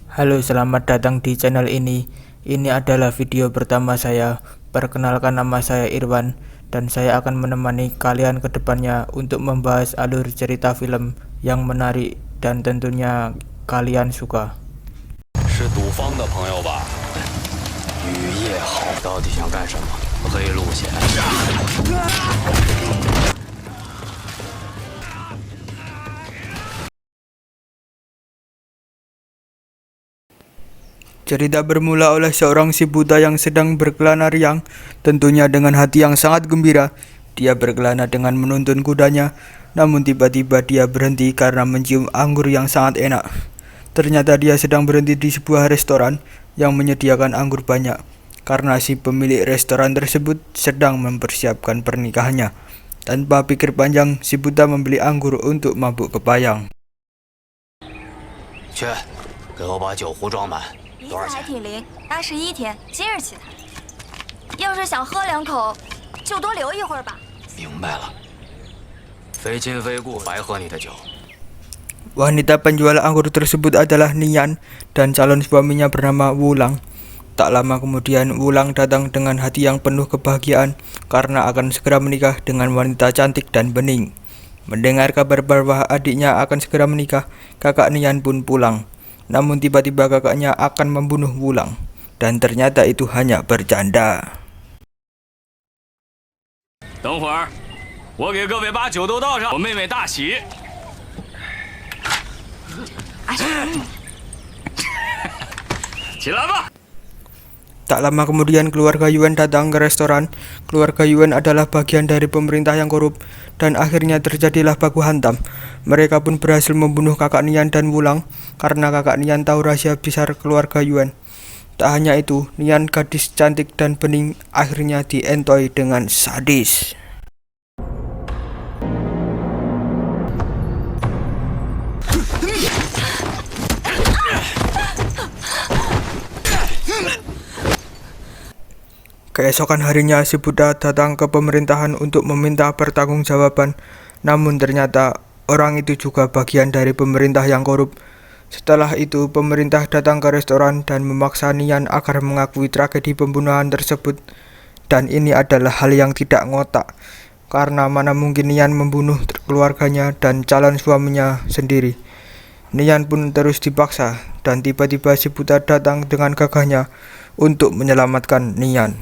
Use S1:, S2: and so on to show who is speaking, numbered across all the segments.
S1: Halo, selamat datang di channel ini. Ini adalah video pertama saya. Perkenalkan, nama saya Irwan, dan saya akan menemani kalian ke depannya untuk membahas alur cerita film yang menarik dan tentunya kalian suka.
S2: 是赌方的朋友吧？雨夜好，到底想干什么？黑路线。
S1: Cerita bermula oleh seorang si buta yang sedang berkelana riang, tentunya dengan hati yang sangat gembira. Dia berkelana dengan menuntun kudanya, namun tiba-tiba dia berhenti karena mencium anggur yang sangat enak. Ternyata dia sedang berhenti di sebuah restoran yang menyediakan anggur banyak, karena si pemilik restoran tersebut sedang mempersiapkan pernikahannya. Tanpa pikir panjang, si buta membeli anggur untuk mabuk kepayang.
S2: 去，给我把酒壶装满。
S3: 鼻子还挺灵，81天，今日起谈。要是想喝2口，就多留一会儿吧。
S2: 明白了，非亲非故，白喝你的酒。
S1: Wanita penjual anggur tersebut adalah Nian dan calon suaminya bernama Wulang. Tak lama kemudian Wulang datang dengan hati yang penuh kebahagiaan karena akan segera menikah dengan wanita cantik dan bening. Mendengar kabar bahwa adiknya akan segera menikah, kakak Nian pun pulang. Namun tiba-tiba kakaknya akan membunuh Wulang, dan ternyata itu hanya bercanda.
S2: 等会儿，我给各位把酒都倒上，我妹妹大喜。起来吧。
S1: Tak lama kemudian keluarga Yuan datang ke restoran. Keluarga Yuan adalah bagian dari pemerintah yang korup, dan akhirnya terjadilah baku hantam. Mereka pun berhasil membunuh kakak Nian dan Wulang karena kakak Nian tahu rahasia besar keluarga Yuan. Tak hanya itu, Nian, gadis cantik dan bening, akhirnya dientoi dengan sadis. Keesokan harinya si buta datang ke pemerintahan untuk meminta pertanggungjawaban, namun ternyata orang itu juga bagian dari pemerintah yang korup. Setelah itu pemerintah datang ke restoran dan memaksa Nian agar mengakui tragedi pembunuhan tersebut. Dan ini adalah hal yang tidak ngotak, karena mana mungkin Nian membunuh keluarganya dan calon suaminya sendiri. Nian pun terus dipaksa, dan tiba-tiba si buta datang dengan gagahnya untuk menyelamatkan Nian.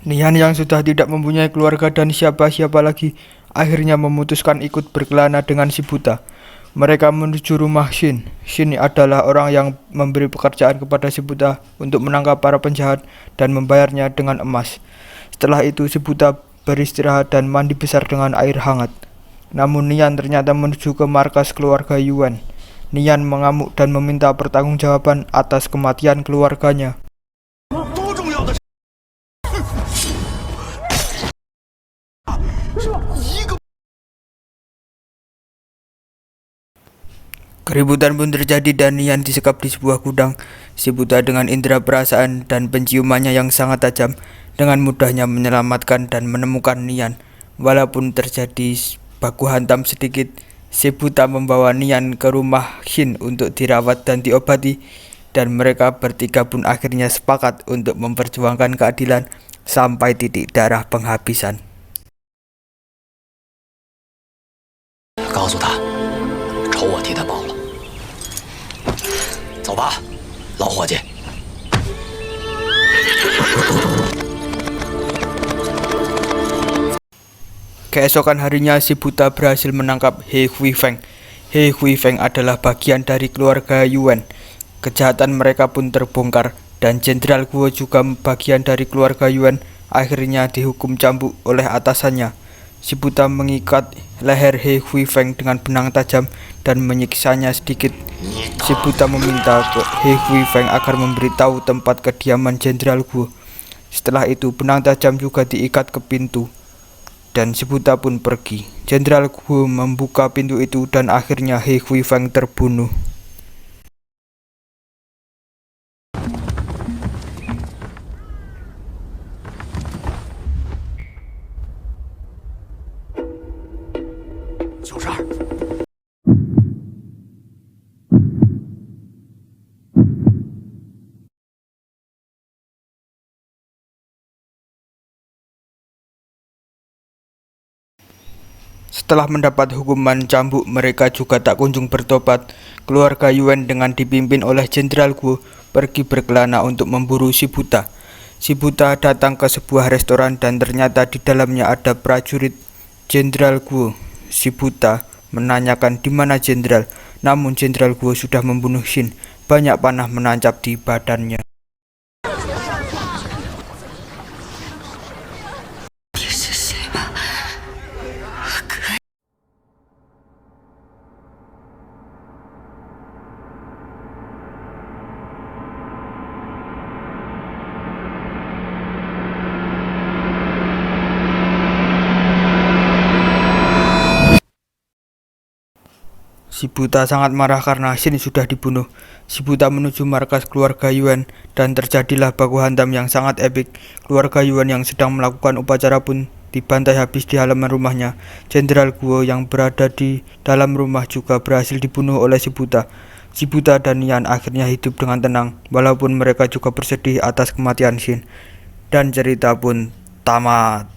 S1: Nian yang sudah tidak mempunyai keluarga dan siapa-siapa lagi, akhirnya memutuskan ikut berkelana dengan si buta. Mereka menuju rumah Shin. Shin adalah orang yang memberi pekerjaan kepada si buta untuk menangkap para penjahat dan membayarnya dengan emas. Setelah itu si buta beristirahat dan mandi besar dengan air hangat. Namun Nian ternyata menuju ke markas keluarga Yuan. Nian mengamuk dan meminta pertanggungjawaban atas kematian keluarganya. Keributan pun terjadi dan Nian disekap di sebuah gudang. Si buta dengan indera perasaan dan penciumannya yang sangat tajam dengan mudahnya menyelamatkan dan menemukan Nian. Walaupun terjadi baku hantam sedikit, si buta membawa Nian ke rumah Shin untuk dirawat dan diobati, dan mereka bertiga pun akhirnya sepakat untuk memperjuangkan keadilan sampai titik darah penghabisan.
S2: 告诉他，仇我替他报了。走吧，老伙计。
S1: Keesokan harinya si buta berhasil menangkap He Huifeng. He Huifeng adalah bagian dari keluarga Yuan. Kejahatan mereka pun terbongkar, dan Jenderal Guo juga bagian dari keluarga Yuan, akhirnya dihukum cambuk oleh atasannya. Si buta mengikat leher He Huifeng dengan benang tajam dan menyiksanya sedikit. Si buta meminta He Huifeng agar memberitahu tempat kediaman Jenderal Guo. Setelah itu benang tajam juga diikat ke pintu, dan si buta pun pergi. Jenderal Guo membuka pintu itu dan akhirnya He Huifeng terbunuh.
S2: 就这儿。
S1: Setelah mendapat hukuman cambuk, mereka juga tak kunjung bertobat. Keluarga Yuan dengan dipimpin oleh Jenderal Guo pergi berkelana untuk memburu Shibuta. Shibuta datang ke sebuah restoran dan ternyata di dalamnya ada prajurit Jenderal Guo. Shibuta menanyakan di mana jenderal, namun Jenderal Guo sudah membunuh Shin. Banyak panah menancap di badannya. Shibuta sangat marah karena Shin sudah dibunuh. Shibuta menuju markas keluarga Yuan dan terjadilah baku hantam yang sangat epik. Keluarga Yuan yang sedang melakukan upacara pun dibantai habis di halaman rumahnya. Jenderal Guo yang berada di dalam rumah juga berhasil dibunuh oleh Shibuta. Shibuta dan Yan akhirnya hidup dengan tenang, walaupun mereka juga bersedih atas kematian Shin. Dan cerita pun tamat.